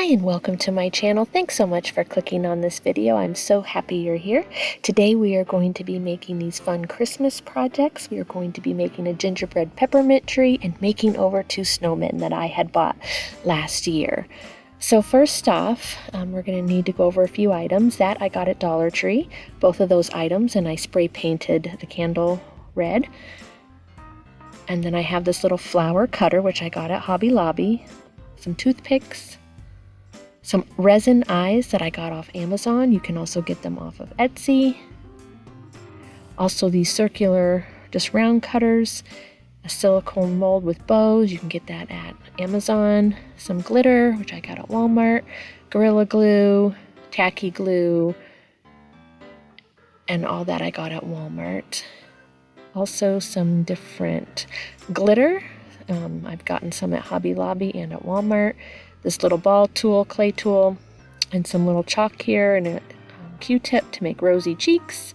Hi and welcome to my channel. Thanks so much for clicking on this video. I'm so happy you're here. Today we are going to be making these fun Christmas projects. We are going to be making a gingerbread peppermint tree and making over 2 snowmen that I had bought last year. So first off, we're going to need to go over a few items that I got at Dollar Tree. Both of those items, and I spray painted the candle red. And then I have this little flower cutter which I got at Hobby Lobby, some toothpicks, some resin eyes that I got off Amazon. You can also get them off of Etsy. Also these circular, just round cutters, a silicone mold with bows. You can get that at Amazon. Some glitter, which I got at Walmart. Gorilla Glue, tacky glue, and all that I got at Walmart. Also some different glitter. I've gotten some at Hobby Lobby and at Walmart. This little ball tool, clay tool, and some little chalk here, and a Q-tip to make rosy cheeks.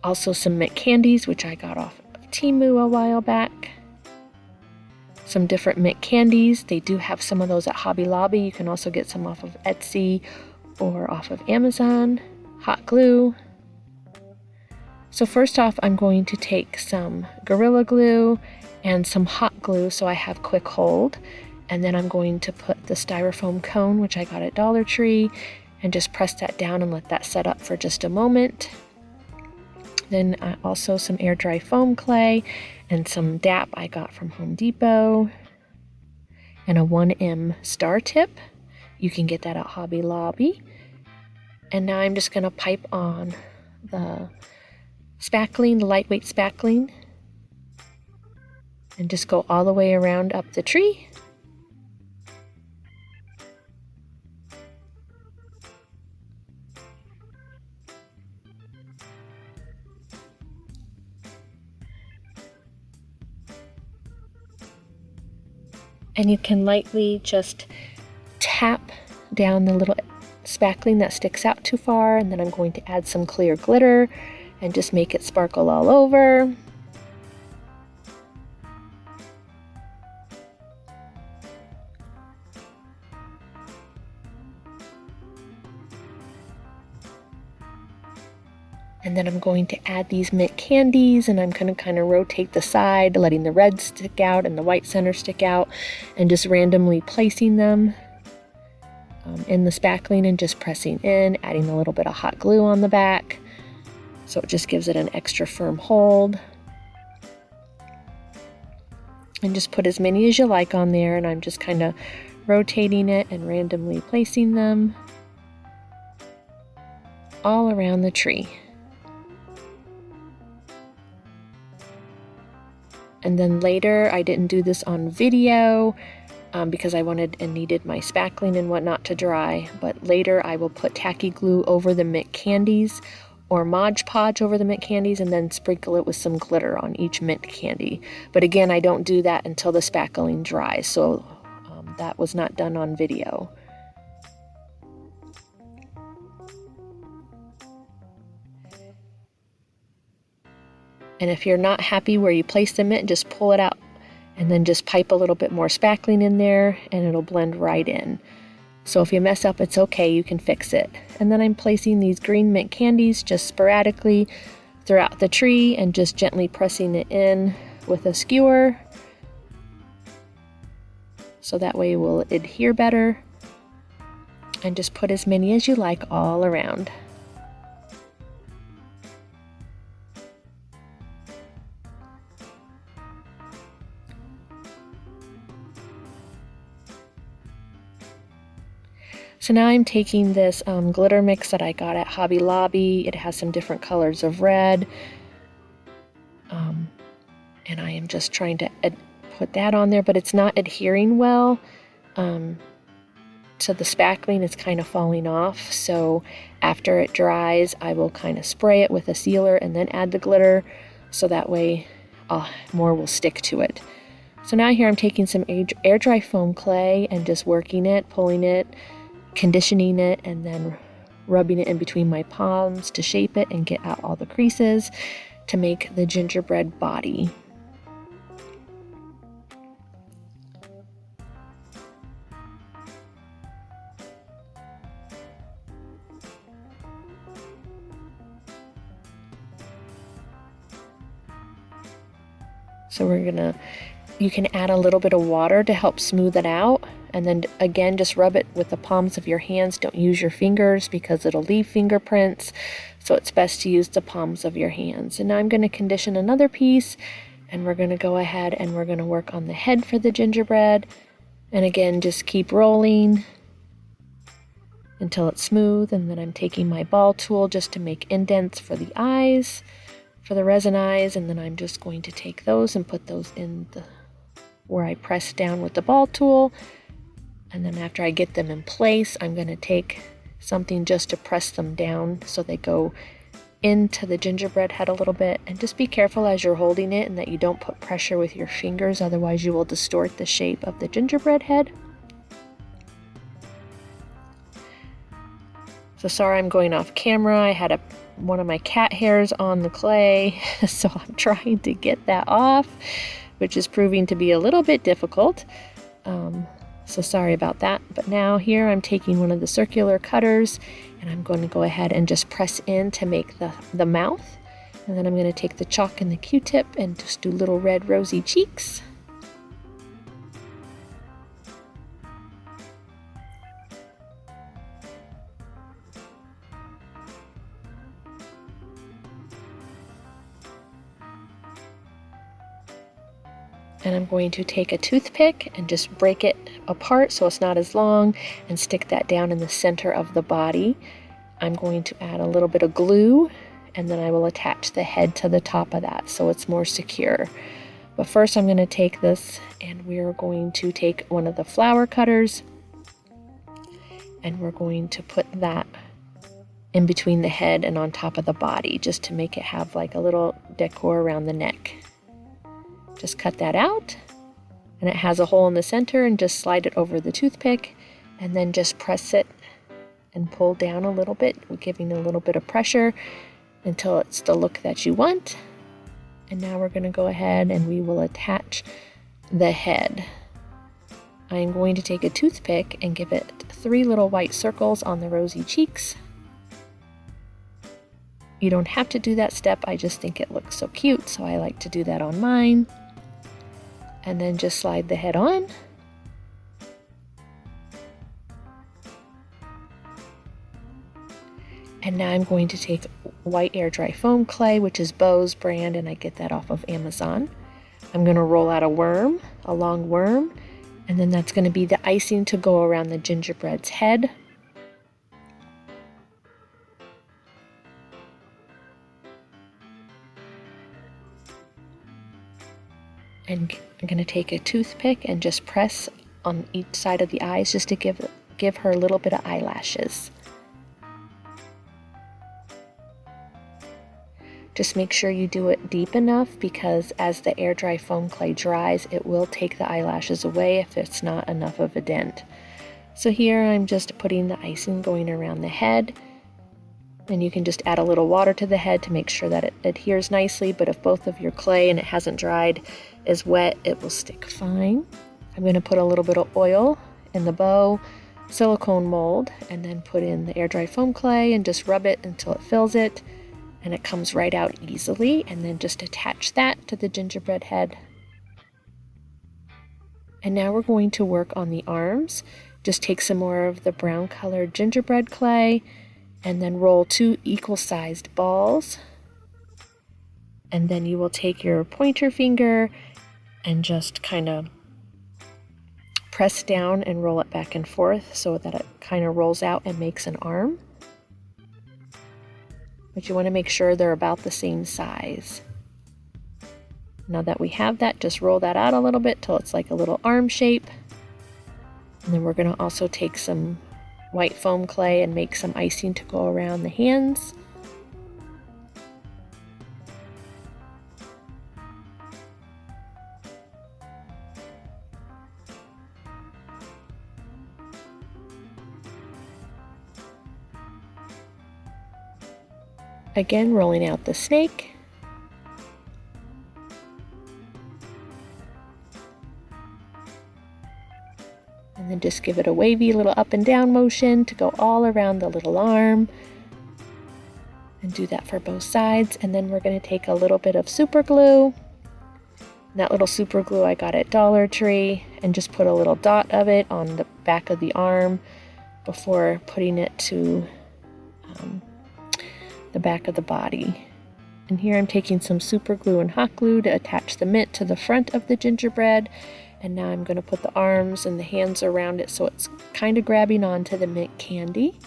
Also some mint candies, which I got off of Temu a while back. Some different mint candies. They do have some of those at Hobby Lobby. You can also get some off of Etsy or off of Amazon. Hot glue. So first off, I'm going to take some Gorilla Glue and some hot glue so I have quick hold. And then I'm going to put the styrofoam cone, which I got at Dollar Tree, and just press that down and let that set up for just a moment. Then also some air dry foam clay and some DAP I got from Home Depot, and a 1M star tip. You can get that at Hobby Lobby. And now I'm just going to pipe on the spackling, the lightweight spackling, and just go all the way around up the tree. And you can lightly just tap down the little spackling that sticks out too far, and then I'm going to add some clear glitter and just make it sparkle all over. And then I'm going to add these mint candies, and I'm going to kind of rotate the side, letting the red stick out and the white center stick out, and just randomly placing them in the spackling and just pressing in, adding a little bit of hot glue on the back, so it just gives it an extra firm hold. And just put as many as you like on there, and I'm just kind of rotating it and randomly placing them all around the tree. And then later, I didn't do this on video because I wanted and needed my spackling and whatnot to dry. But later, I will put tacky glue over the mint candies or Mod Podge over the mint candies, and then sprinkle it with some glitter on each mint candy. But again, I don't do that until the spackling dries, so that was not done on video. And if you're not happy where you place the mint, just pull it out and then just pipe a little bit more spackling in there and it'll blend right in. So if you mess up, it's okay, you can fix it. And then I'm placing these green mint candies just sporadically throughout the tree and just gently pressing it in with a skewer, so that way it will adhere better. And just put as many as you like all around. So now I'm taking this glitter mix that I got at Hobby Lobby. It has some different colors of red. And I am just trying to put that on there, but it's not adhering well to the spackling. It's kind of falling off. So after it dries, I will kind of spray it with a sealer and then add the glitter, so that way more will stick to it. So now here I'm taking some air dry foam clay and just working it, pulling it, conditioning it, and then rubbing it in between my palms to shape it and get out all the creases to make the gingerbread body. So you can add a little bit of water to help smooth it out. And then again, just rub it with the palms of your hands. Don't use your fingers because it'll leave fingerprints. So it's best to use the palms of your hands. And now I'm going to condition another piece, and we're going to go ahead and we're going to work on the head for the gingerbread. And again, just keep rolling until it's smooth. And then I'm taking my ball tool just to make indents for the eyes, for the resin eyes. And then I'm just going to take those and put those in where I press down with the ball tool. And then after I get them in place, I'm going to take something just to press them down so they go into the gingerbread head a little bit. And just be careful as you're holding it and that you don't put pressure with your fingers, otherwise you will distort the shape of the gingerbread head. So sorry I'm going off camera. I had one of my cat hairs on the clay, so I'm trying to get that off, which is proving to be a little bit difficult. So sorry about that. But now here I'm taking one of the circular cutters and I'm going to go ahead and just press in to make the mouth. And then I'm going to take the chalk and the Q-tip and just do little red rosy cheeks. And I'm going to take a toothpick and just break it apart so it's not as long and stick that down in the center of the body. I'm going to add a little bit of glue and then I will attach the head to the top of that so it's more secure. But first I'm going to take this and we're going to take one of the flower cutters and we're going to put that in between the head and on top of the body just to make it have like a little decor around the neck. Just cut that out, and it has a hole in the center, and just slide it over the toothpick, and then just press it and pull down a little bit, giving a little bit of pressure until it's the look that you want. And now we're going to go ahead and we will attach the head. I'm going to take a toothpick and give it 3 little white circles on the rosy cheeks. You don't have to do that step, I just think it looks so cute, so I like to do that on mine. And then just slide the head on. And now I'm going to take white air dry foam clay, which is Bo's brand, and I get that off of Amazon. I'm going to roll out a long worm, and then that's going to be the icing to go around the gingerbread's head. And I'm going to take a toothpick and just press on each side of the eyes just to give her a little bit of eyelashes. Just make sure you do it deep enough because as the air dry foam clay dries, it will take the eyelashes away if it's not enough of a dent. So here I'm just putting the icing going around the head. And you can just add a little water to the head to make sure that it adheres nicely, but if both of your clay and it hasn't dried is wet, it will stick fine. I'm going to put a little bit of oil in the bow silicone mold and then put in the air dry foam clay and just rub it until it fills it and it comes right out easily, and then just attach that to the gingerbread head. And now we're going to work on the arms. Just take some more of the brown colored gingerbread clay and then roll 2 equal-sized balls. And then you will take your pointer finger and just kind of press down and roll it back and forth so that it kind of rolls out and makes an arm. But you want to make sure they're about the same size. Now that we have that, just roll that out a little bit till it's like a little arm shape. And then we're going to also take some white foam clay and make some icing to go around the hands. Again, rolling out the snake. And then just give it a wavy little up and down motion to go all around the little arm. And do that for both sides. And then we're going to take a little bit of super glue. That little super glue I got at Dollar Tree, and just put a little dot of it on the back of the arm before putting it to the back of the body. And here I'm taking some super glue and hot glue to attach the mint to the front of the gingerbread. And now I'm going to put the arms and the hands around it so it's kind of grabbing onto the mint candy.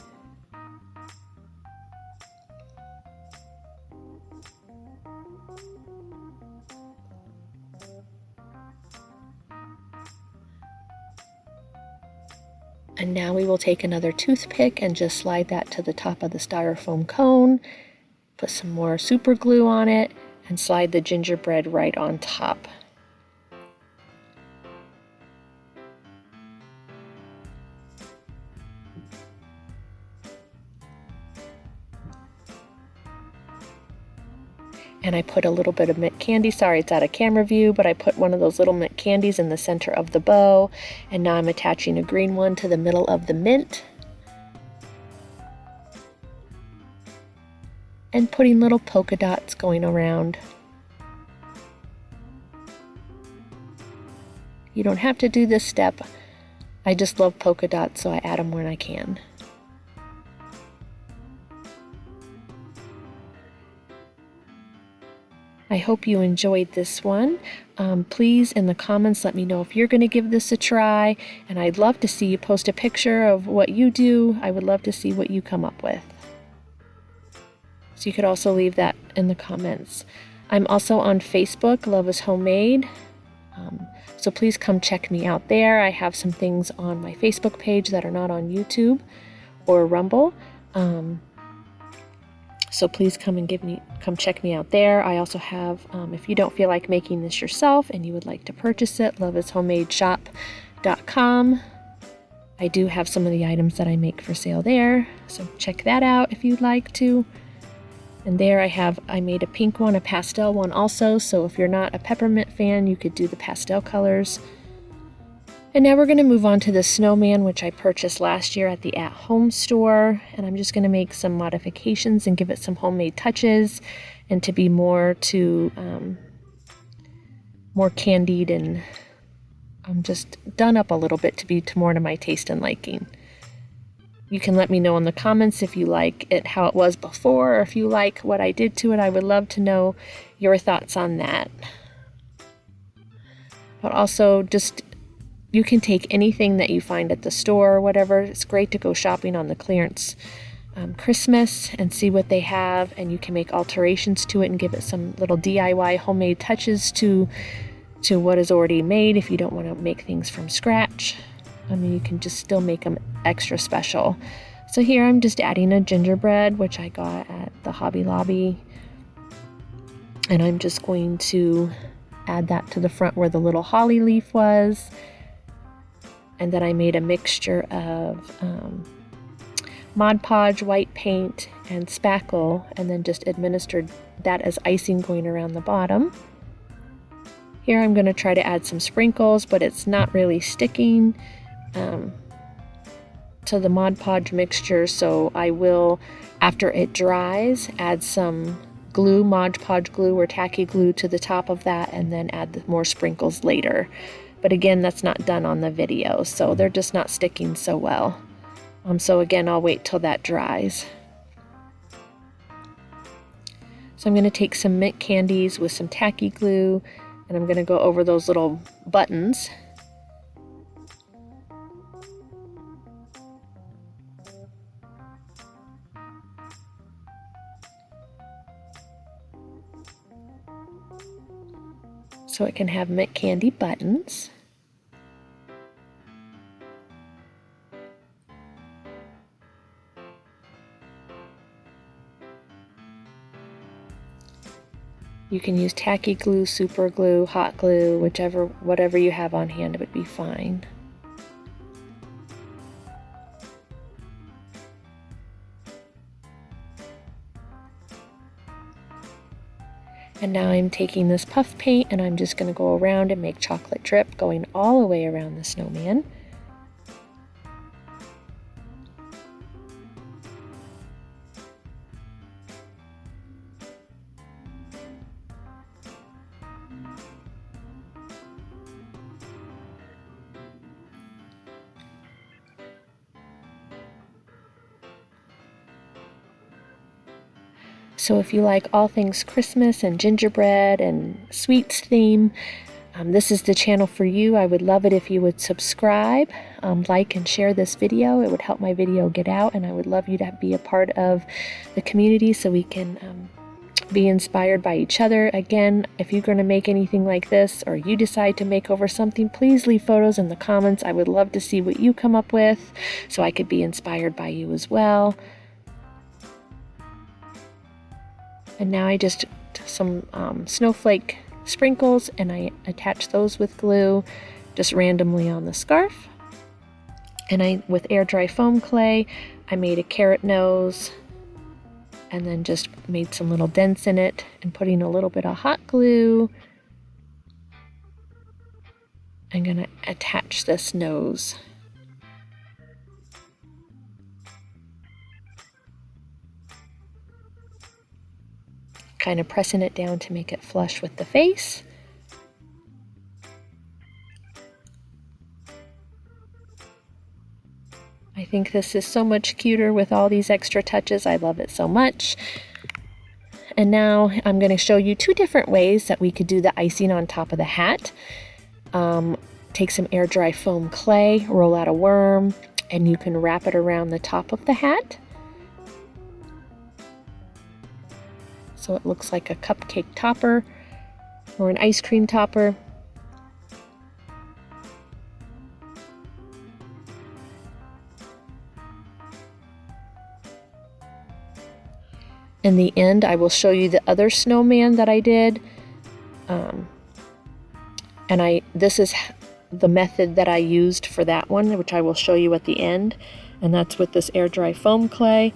And now we will take another toothpick and just slide that to the top of the styrofoam cone, put some more super glue on it, and slide the gingerbread right on top. And I put a little bit of mint candy. Sorry, it's out of camera view, but I put one of those little mint candies in the center of the bow. And now I'm attaching a green one to the middle of the mint. And putting little polka dots going around. You don't have to do this step. I just love polka dots, so I add them when I can. I hope you enjoyed this one. Please, in the comments, let me know if you're going to give this a try. And I'd love to see you post a picture of what you do. I would love to see what you come up with. So you could also leave that in the comments. I'm also on Facebook, Love is Homemade. So please come check me out there. I have some things on my Facebook page that are not on YouTube or Rumble. So please come check me out there. I also have, if you don't feel like making this yourself and you would like to purchase it, loveishomemade.shop.com. I do have some of the items that I make for sale there, so check that out if you'd like to. And there I made a pink one, a pastel one also, so if you're not a peppermint fan, you could do the pastel colors. And now we're going to move on to the snowman, which I purchased last year at the at-home store. And I'm just going to make some modifications and give it some homemade touches, and to be more candied and just done up a little bit to be more to my taste and liking. You can let me know in the comments if you like it how it was before, or if you like what I did to it. I would love to know your thoughts on that. But also, you can take anything that you find at the store or whatever. It's great to go shopping on the clearance Christmas and see what they have, and you can make alterations to it and give it some little DIY homemade touches to what is already made if you don't want to make things from scratch. I mean, you can just still make them extra special. So here I'm just adding a gingerbread, which I got at the Hobby Lobby. And I'm just going to add that to the front where the little holly leaf was. And then I made a mixture of Mod Podge, white paint, and spackle, and then just administered that as icing going around the bottom. Here I'm going to try to add some sprinkles, but it's not really sticking to the Mod Podge mixture, so I will, after it dries, add some glue, Mod Podge glue or tacky glue to the top of that, and then add more sprinkles later. But again, that's not done on the video, so they're just not sticking so well. So again, I'll wait till that dries. So I'm going to take some mint candies with some tacky glue, and I'm going to go over those little buttons. So it can have mint candy buttons. You can use tacky glue, super glue, hot glue, whatever you have on hand, it would be fine. And now I'm taking this puff paint and I'm just going to go around and make chocolate drip going all the way around the snowman. So if you like all things Christmas and gingerbread and sweets theme, this is the channel for you. I would love it if you would subscribe, like and share this video. It would help my video get out, and I would love you to be a part of the community so we can be inspired by each other. Again, if you're going to make anything like this, or you decide to make over something, please leave photos in the comments. I would love to see what you come up with so I could be inspired by you as well. And now I just some snowflake sprinkles, and I attach those with glue just randomly on the scarf. And with air dry foam clay, I made a carrot nose and then just made some little dents in it, and putting a little bit of hot glue, I'm gonna attach this nose. Kind of pressing it down to make it flush with the face. I think this is so much cuter with all these extra touches. I love it so much. And now I'm going to show you two different ways that we could do the icing on top of the hat. Take some air dry foam clay, roll out a worm, and you can wrap it around the top of the hat, so it looks like a cupcake topper or an ice cream topper. In the end, I will show you the other snowman that I did. This is the method that I used for that one, which I will show you at the end. And that's with this air dry foam clay.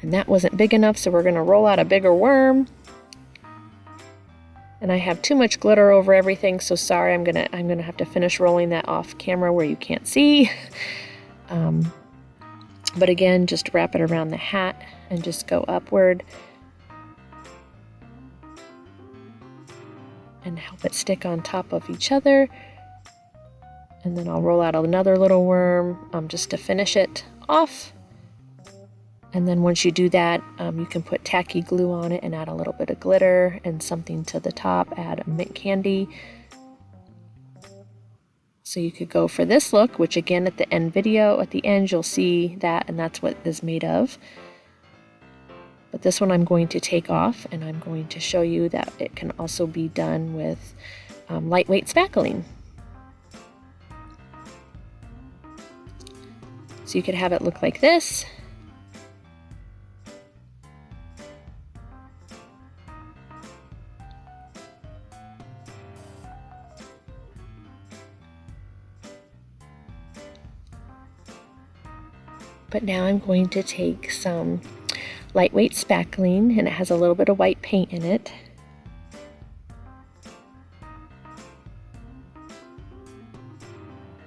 And that wasn't big enough, so we're going to roll out a bigger worm. And I have too much glitter over everything, so sorry, I'm gonna have to finish rolling that off camera where you can't see. But again, just wrap it around the hat and just go upward and help it stick on top of each other. And then I'll roll out another little worm just to finish it off. And then once you do that, you can put tacky glue on it and add a little bit of glitter and something to the top, add a mint candy. So you could go for this look, which again at the end you'll see that, and that's what is made of. But this one I'm going to take off, and I'm going to show you that it can also be done with lightweight spackling. So you could have it look like this. But now I'm going to take some lightweight spackling, and it has a little bit of white paint in it.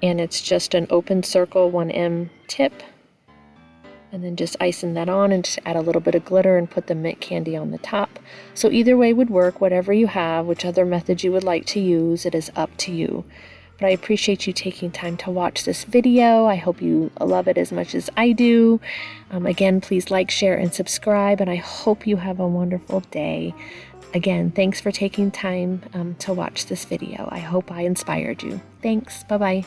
And it's just an open circle 1M tip. And then just icing that on and just add a little bit of glitter and put the mint candy on the top. So either way would work, whatever you have, which other method you would like to use, it is up to you. But I appreciate you taking time to watch this video. I hope you love it as much as I do. Again, please like, share, and subscribe, and I hope you have a wonderful day. Again, thanks for taking time to watch this video. I hope I inspired you. Thanks. Bye-bye.